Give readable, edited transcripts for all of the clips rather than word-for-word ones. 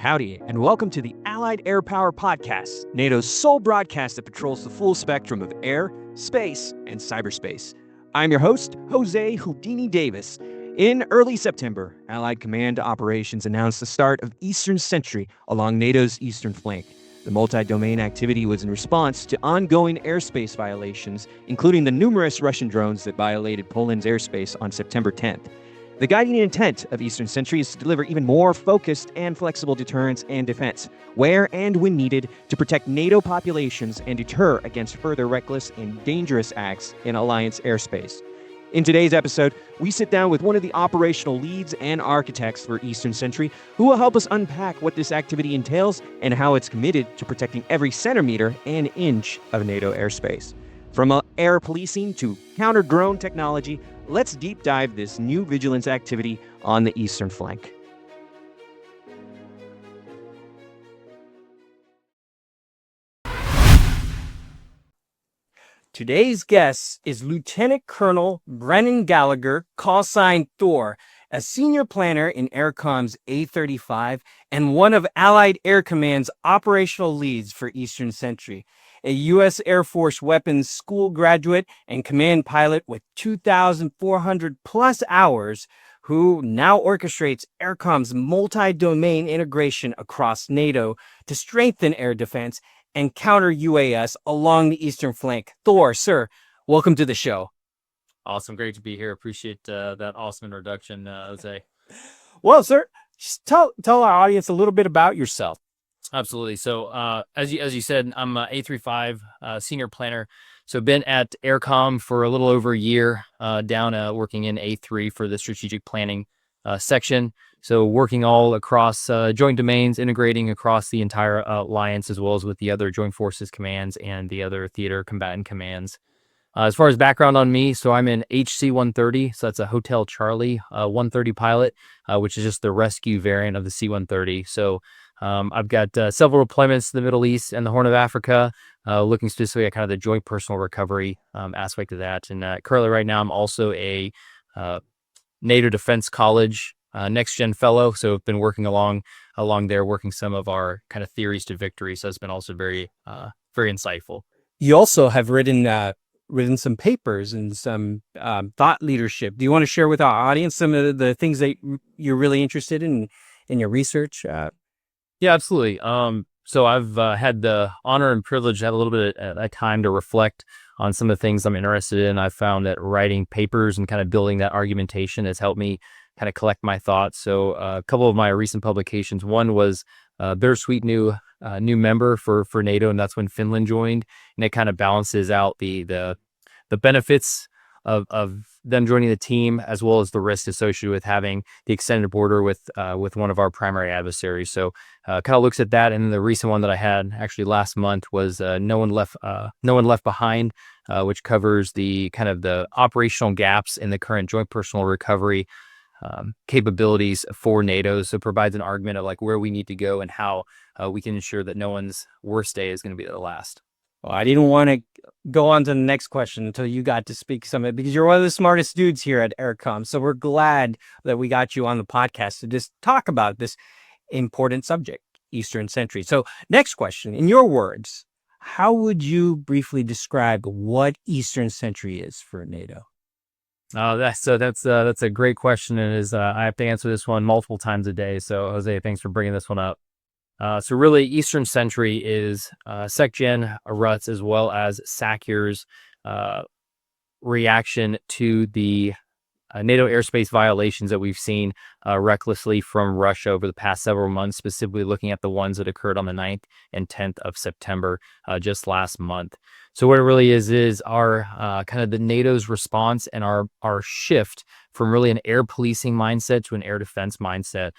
Howdy, and welcome to the Allied Air Power Podcast, NATO's sole broadcast that patrols the full spectrum of air, space, and cyberspace. I'm your host, Jose Houdini Davis. In early September, Allied Command Operations announced the start of Eastern Sentry along NATO's eastern flank. The multi-domain activity was in response to ongoing airspace violations, including the numerous Russian drones that violated Poland's airspace on September 10th. The guiding intent of Eastern Sentry is to deliver even more focused and flexible deterrence and defense, where and when needed, to protect NATO populations and deter against further reckless and dangerous acts in Alliance airspace. In today's episode, we sit down with one of the operational leads and architects for Eastern Sentry, who will help us unpack what this activity entails and how it's committed to protecting every centimeter and inch of NATO airspace. From air policing to counter-drone technology, let's deep dive this new vigilance activity on the eastern flank. Today's guest is Lieutenant Colonel Brennan Gallagher, call sign Thor, a senior planner in AirCom's A-35 and one of Allied Air Command's operational leads for Eastern Sentry. A U.S. Air Force Weapons School graduate and command pilot with 2,400 plus hours, who now orchestrates AirCom's multi-domain integration across NATO to strengthen air defense and counter UAS along the eastern flank. Thor, sir, welcome to the show. Awesome. Great to be here. Appreciate that awesome introduction, Jose. Well, sir, just tell our audience a little bit about yourself. Absolutely. So as you said, I'm a A35 senior planner. So been at AirCom for a little over a year, down working in A3 for the strategic planning section. So working all across joint domains, integrating across the entire alliance, as well as with the other joint forces commands and the other theater combatant commands. As far as background on me, so I'm in HC-130, so that's a Hotel Charlie 130 pilot, which is just the rescue variant of the C-130. So I've got several deployments to the Middle East and the Horn of Africa, looking specifically at kind of the joint personal recovery aspect of that. And currently right now, I'm also a NATO Defense College Next Gen Fellow. So I've been working along there, working some of our kind of theories to victory. So it's been also very insightful. You also have written some papers and some thought leadership. Do you want to share with our audience some of the things that you're really interested in your research? Yeah, absolutely. So I've had the honor and privilege to have a little bit of time to reflect on some of the things I'm interested in. I found that writing papers and kind of building that argumentation has helped me kind of collect my thoughts. So a couple of my recent publications, one was bittersweet new member for NATO, and that's when Finland joined, and it kind of balances out the benefits of them joining the team, as well as the risk associated with having the extended border with one of our primary adversaries. So kind of looks at that. And the recent one that I had actually last month was No One Left Behind, which covers the kind of the operational gaps in the current joint personal recovery capabilities for NATO. So it provides an argument of like where we need to go and how we can ensure that no one's worst day is going to be the last. Well, I didn't want to go on to the next question until you got to speak some of it, because you're one of the smartest dudes here at AirCom. So we're glad that we got you on the podcast to just talk about this important subject, Eastern Sentry. So next question, in your words, how would you briefly describe what Eastern Sentry is for NATO? That's a great question, and I have to answer this one multiple times a day. So Jose, thanks for bringing this one up. So really, Eastern Sentry is SecGen Ruts as well as SACEUR's reaction to the NATO airspace violations that we've seen recklessly from Russia over the past several months, specifically looking at the ones that occurred on the 9th and 10th of September, just last month. So what it really is our kind of the NATO's response and our shift from really an air policing mindset to an air defense mindset.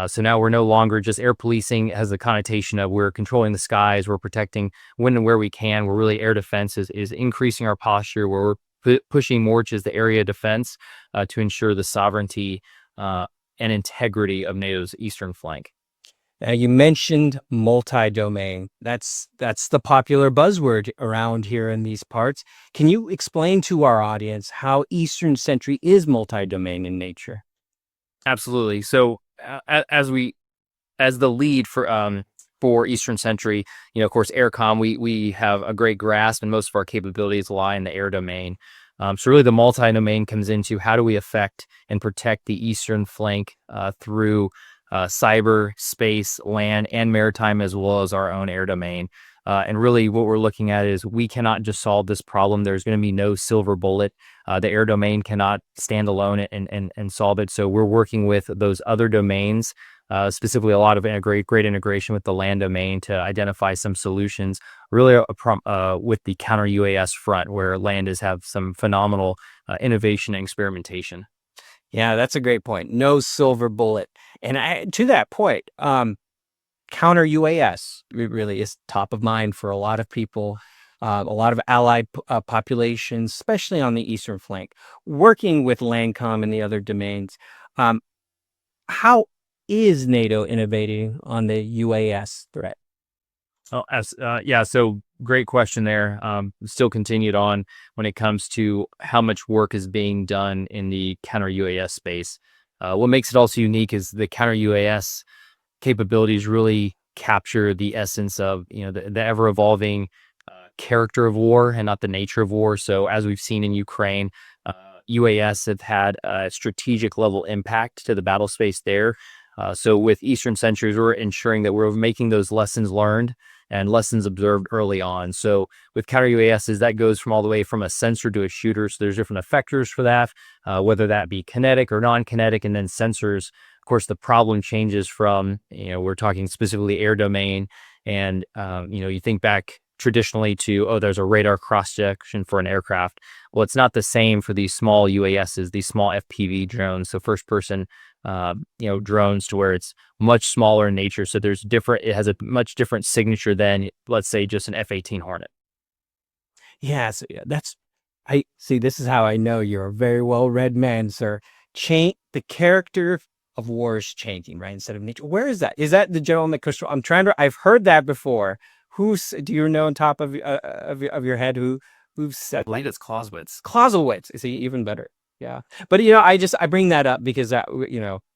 So now we're no longer just air policing has the connotation of we're controlling the skies, we're protecting when and where we can. We're really air defense is increasing our posture, where we're pushing more to the area of defense to ensure the sovereignty and integrity of NATO's eastern flank. Now, you mentioned multi-domain. That's the popular buzzword around here in these parts. Can you explain to our audience how Eastern Sentry is multi-domain in nature? Absolutely. So as we as the lead for Eastern Sentry, of course, AirCom, we have a great grasp, and most of our capabilities lie in the air domain. So really, the multi-domain comes into how do we affect and protect the eastern flank through cyber, space, land, and maritime, as well as our own air domain. And really, what we're looking at is we cannot just solve this problem. There's going to be no silver bullet. The air domain cannot stand alone and solve it. So we're working with those other domains, specifically a lot of great integration with the land domain to identify some solutions, really with the counter UAS front, where land have some phenomenal innovation and experimentation. Yeah, that's a great point. No silver bullet. And to that point, counter UAS really is top of mind for a lot of people, a lot of allied populations, especially on the eastern flank, working with LANCOM and the other domains. How is NATO innovating on the UAS threat? Oh, yeah. So great question there. Still continued on when it comes to how much work is being done in the counter UAS space. What makes it also unique is the counter UAS capabilities really capture the essence of the ever evolving character of war and not the nature of war. So as we've seen in Ukraine, UAS have had a strategic level impact to the battle space there. So with Eastern Sentries, we're ensuring that we're making those lessons learned and lessons observed early on. So with counter UASs, that goes from all the way from a sensor to a shooter. So there's different effectors for that, whether that be kinetic or non-kinetic, and then sensors. Of course, the problem changes from, we're talking specifically air domain. And, you think back traditionally to, there's a radar cross-section for an aircraft. Well, it's not the same for these small UASs, these small FPV drones. So first person, drones, to where it's much smaller in nature. So it has a much different signature than, let's say, just an F-18 Hornet. Yeah, so I see. This is how I know you're a very well-read man, sir. The character of war is changing, right? Instead of nature. Where is that? Is that the gentleman that I'm trying to? I've heard that before. Do you know on top of your head who said? I believe it's Clausewitz. Clausewitz is even better. Yeah, but I bring that up because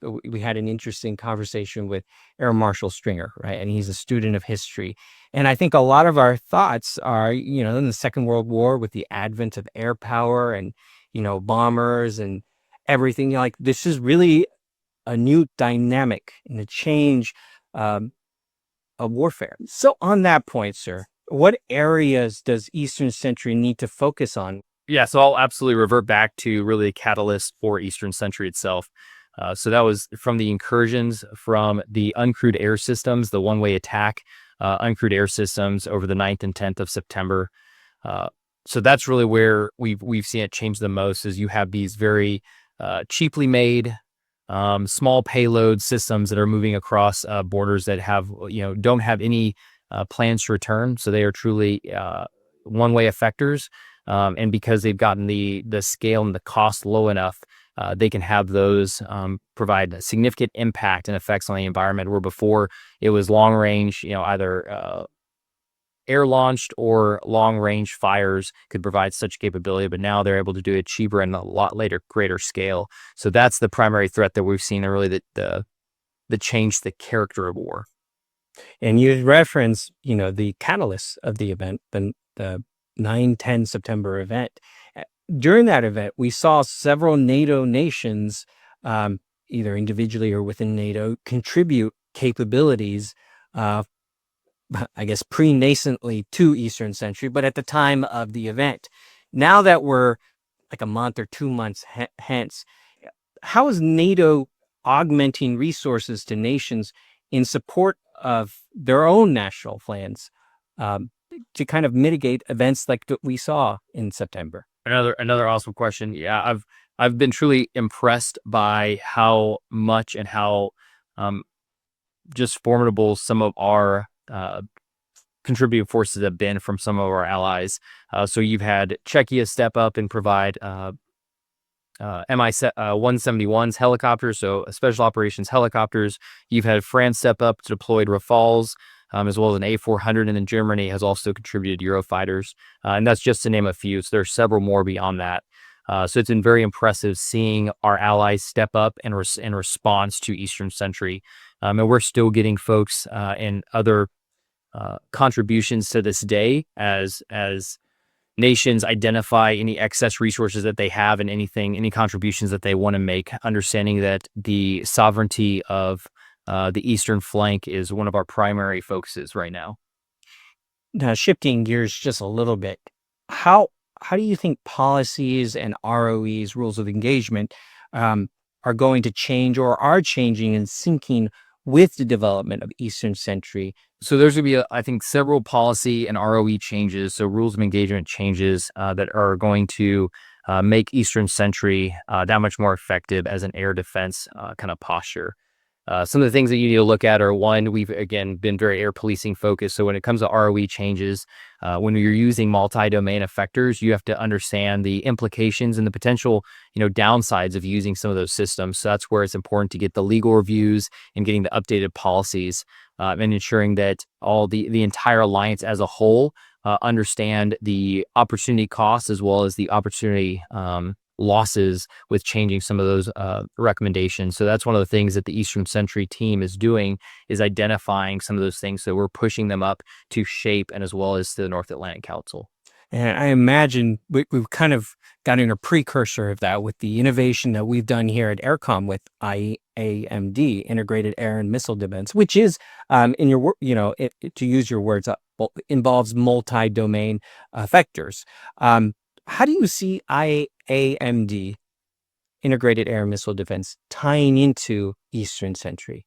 we had an interesting conversation with Air Marshal Stringer, right? And he's a student of history, and I think a lot of our thoughts are, in the Second World War with the advent of air power and bombers and everything. Like, this is really a new dynamic and a change of warfare. So on that point, sir, what areas does Eastern Sentry need to focus on? Yeah, so I'll absolutely revert back to really a catalyst for Eastern Sentry itself. So that was from the incursions from the uncrewed air systems, the one-way attack, uncrewed air systems over the 9th and 10th of September. So that's really where we've seen it change the most, is you have these very cheaply made, small payload systems that are moving across borders that don't have any plans to return. So they are truly one-way effectors. And because they've gotten the scale and the cost low enough, they can have those provide a significant impact and effects on the environment, where before it was long range, either air launched or long range fires could provide such capability, but now they're able to do it cheaper and a lot greater scale. So that's the primary threat that we've seen, and really the change the character of war. And you reference, the catalyst of the event, the 9/10 September event. During that event, we saw several NATO nations, either individually or within NATO, contribute capabilities, I guess pre-nascently to Eastern Sentry, but at the time of the event. Now that we're like a month or 2 months hence, how is NATO augmenting resources to nations in support of their own national plans, to kind of mitigate events like we saw in September? Another awesome question. Yeah, I've been truly impressed by how much and how just formidable some of our contributing forces have been from some of our allies. So you've had Czechia step up and provide Mi-171s helicopters, so special operations helicopters. You've had France step up to deployed Rafales, as well as an A400, and then Germany has also contributed Eurofighters, and that's just to name a few. So there's several more beyond that. So it's been very impressive seeing our allies step up in response to Eastern Sentry. And we're still getting folks and other contributions to this day as nations identify any excess resources that they have and any contributions that they want to make, understanding that the sovereignty of the eastern flank is one of our primary focuses right now. Now, shifting gears just a little bit, how how do you think policies and ROEs, rules of engagement, are going to change or are changing and syncing with the development of Eastern Sentry? So there's going to be, I think, several policy and ROE changes, so rules of engagement changes that are going to make Eastern Sentry that much more effective as an air defense kind of posture. Some of the things that you need to look at are, one, we've again been very air policing focused. So when it comes to ROE changes, when you're using multi-domain effectors, you have to understand the implications and the potential, downsides of using some of those systems. So that's where it's important to get the legal reviews and getting the updated policies and ensuring that all the entire alliance as a whole understand the opportunity costs as well as the opportunity losses with changing some of those recommendations. So that's one of the things that the Eastern Sentry team is doing, is identifying some of those things. So we're pushing them up to SHAPE and as well as to the North Atlantic Council. And I imagine we've kind of gotten a precursor of that with the innovation that we've done here at AirCom with IAMD, Integrated Air and Missile Defense, which is, in your to use your words, involves multi-domain effectors. How do you see IAMD, Integrated Air and Missile Defense, tying into Eastern Sentry?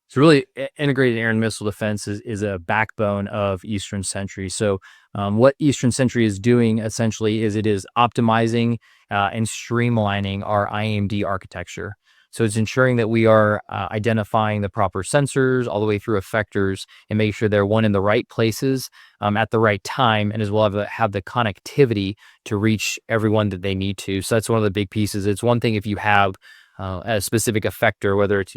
So really, integrated air and missile defense is a backbone of Eastern Sentry. So what Eastern Sentry is doing essentially is it is optimizing and streamlining our IAMD architecture. So it's ensuring that we are identifying the proper sensors all the way through effectors and make sure they're in the right places at the right time, and as well have the connectivity to reach everyone that they need to. So that's one of the big pieces. It's one thing if you have a specific effector, whether it's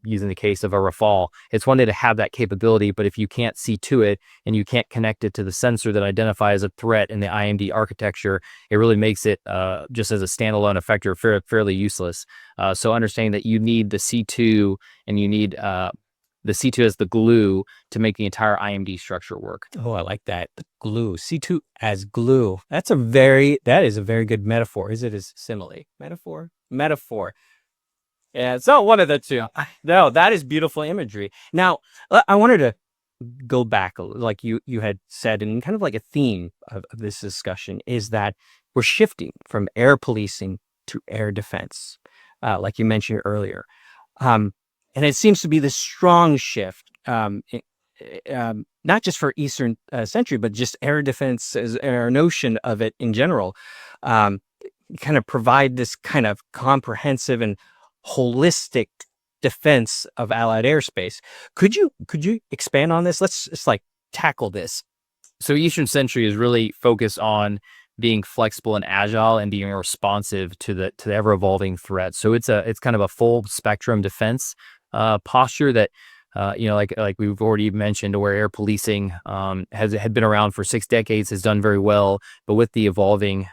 using the case of a Rafale, it's one thing to have that capability, but if you can't see to it and you can't connect it to the sensor that identifies a threat in the IMD architecture, it really makes it just as a standalone effector fairly useless. So understanding that you need the C2 and you need the C2 as the glue to make the entire IMD structure work. Oh, I like that. The glue. C2 as glue. That is a very good metaphor. Is it a simile? Metaphor? Metaphor. Yeah, it's not one of the two. No, that is beautiful imagery. Now, I wanted to go back, like you had said, and kind of like a theme of this discussion is that we're shifting from air policing to air defense, like you mentioned earlier. And it seems to be this strong shift, not just for Eastern Sentry, but just air defense as our notion of it in general, kind of provide this kind of comprehensive and holistic defense of Allied airspace. Could you expand on this? Let's just tackle this. So Eastern Sentry is really focused on being flexible and agile and being responsive to the ever evolving threat. So it's kind of a full spectrum defense posture that like we've already mentioned, where air policing had been around for 6 decades, has done very well, but with the evolving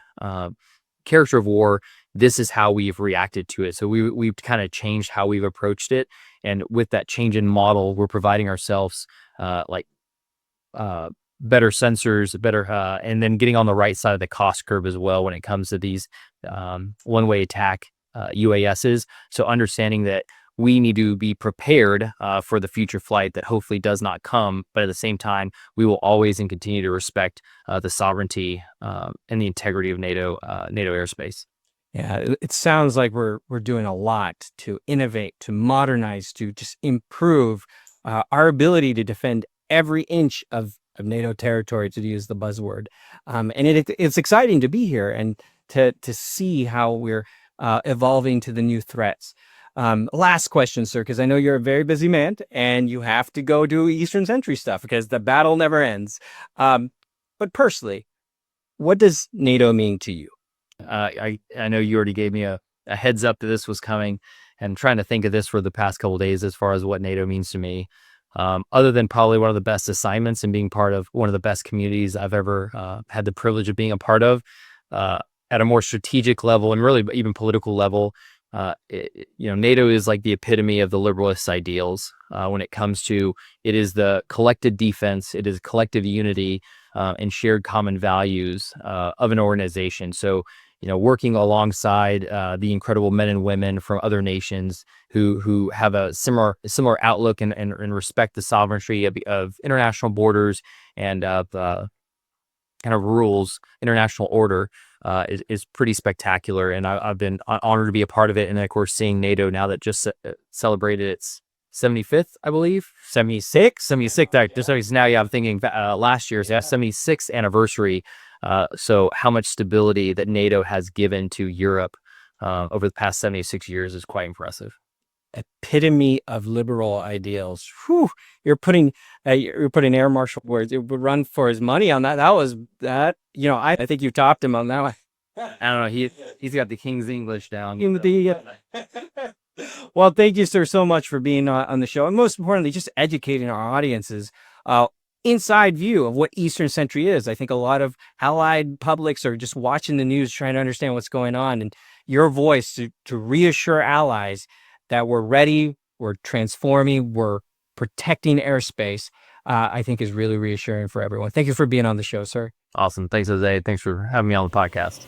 character of war, this is how we've reacted to it. So we've kind of changed how we've approached it, and with that change in model, we're providing ourselves better sensors, and then getting on the right side of the cost curve as well when it comes to these one-way attack UASs. So understanding that we need to be prepared for the future flight that hopefully does not come, but at the same time, we will always and continue to respect the sovereignty and the integrity of NATO airspace. Yeah, it sounds like we're doing a lot to innovate, to modernize, to just improve our ability to defend every inch of NATO territory, to use the buzzword. And it's exciting to be here and to see how we're evolving to the new threats. Last question, sir, because I know you're a very busy man and you have to go do Eastern Sentry stuff because the battle never ends. But personally, what does NATO mean to you? I know you already gave me a heads up that this was coming, and I'm trying to think of this for the past couple of days as far as what NATO means to me. Other than probably one of the best assignments and being part of one of the best communities I've ever had the privilege of being a part of. at a more strategic level and really even political level, NATO is like the epitome of the liberalist ideals when it comes to it is the collective defense, it is collective unity and shared common values of an organization. So, working alongside the incredible men and women from other nations who have a similar outlook and respect the sovereignty of international borders and kind of rules, international order. Is pretty spectacular, and I've been honored to be a part of it. And of course, seeing NATO now that just celebrated its 75th, I believe, 76. Now, I'm thinking last year's 76th anniversary. So how much stability that NATO has given to Europe over the past 76 years is quite impressive. Epitome of liberal ideals. Whew, you're putting Air Marshal words. It would run for his money on that. I think you topped him on that one. I don't know. He's got the King's English down. Well, thank you, sir, so much for being on the show, and most importantly, just educating our audiences inside view of what Eastern Sentry is. I think a lot of Allied publics are just watching the news, trying to understand what's going on, and your voice to reassure allies that we're ready, we're transforming, we're protecting airspace, I think is really reassuring for everyone. Thank you for being on the show, sir. Awesome. Thanks, Jose. Thanks for having me on the podcast.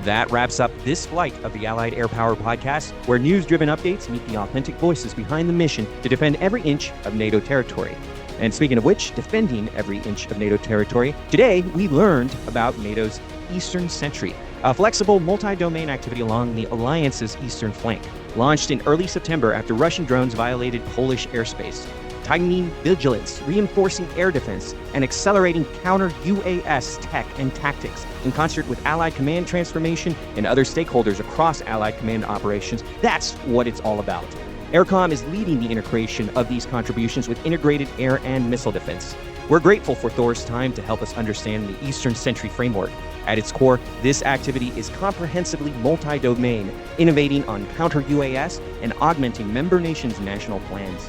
That wraps up this flight of the Allied Air Power podcast, where news-driven updates meet the authentic voices behind the mission to defend every inch of NATO territory. And speaking of which, defending every inch of NATO territory, today we learned about NATO's Eastern Sentry, a flexible multi-domain activity along the alliance's eastern flank, launched in early September after Russian drones violated Polish airspace, tightening vigilance, reinforcing air defense, and accelerating counter-UAS tech and tactics in concert with Allied command transformation and other stakeholders across Allied command operations. That's what it's all about. AirCom is leading the integration of these contributions with integrated air and missile defense. We're grateful for Thor's time to help us understand the Eastern Sentry framework. At its core, this activity is comprehensively multi-domain, innovating on counter-UAS and augmenting member nations' national plans.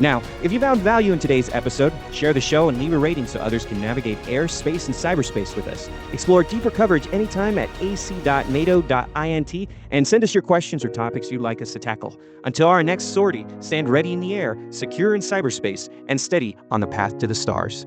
Now, if you found value in today's episode, share the show and leave a rating so others can navigate air, space, and cyberspace with us. Explore deeper coverage anytime at ac.nato.int and send us your questions or topics you'd like us to tackle. Until our next sortie, stand ready in the air, secure in cyberspace, and steady on the path to the stars.